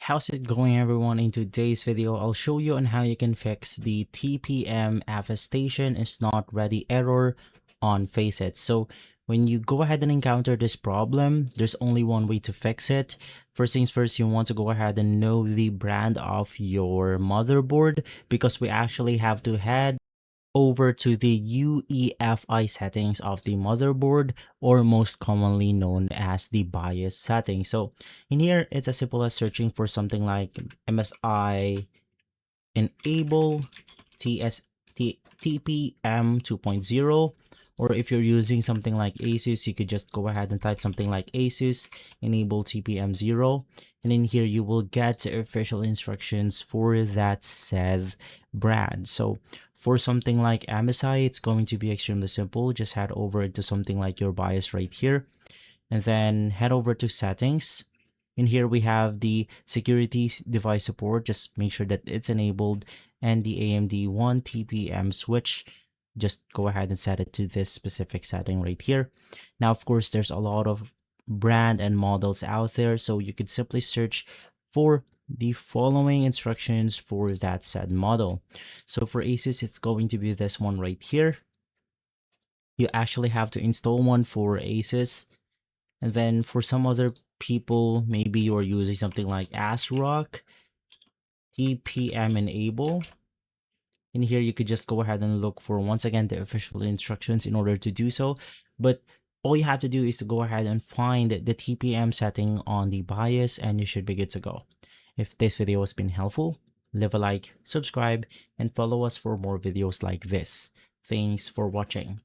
How's it going, everyone? In today's video, I'll show you on how you can fix the TPM Attestation is not ready error on Faceit. So when you go ahead and encounter this problem, there's only one way to fix it. First things first, you want to go ahead and know the brand of your motherboard, because we actually have to head over to the UEFI settings of the motherboard, or most commonly known as the BIOS setting. So in here, it's as simple as searching for something like MSI enable TPM 2.0, or if you're using something like Asus, you could just go ahead and type something like Asus enable TPM 0, and in here you will get official instructions for that said brand. So for something like MSI, it's going to be extremely simple. Just head over to something like your BIOS right here, and then head over to settings. In here we have the security device support. Just make sure that it's enabled, and the AMD 1 TPM switch, just go ahead and set it to this specific setting right here. Now, of course, there's a lot of brand and models out there, so you could simply search for the following instructions for that said model. So for Asus, it's going to be this one right here. You actually have to install one for Asus. And then for some other people, maybe you're using something like ASRock TPM enable. In here, you could just go ahead and look for, once again, the official instructions in order to do so. But all you have to do is to go ahead and find the TPM setting on the BIOS, and you should be good to go. If this video has been helpful, leave a like, subscribe, and follow us for more videos like this. Thanks for watching.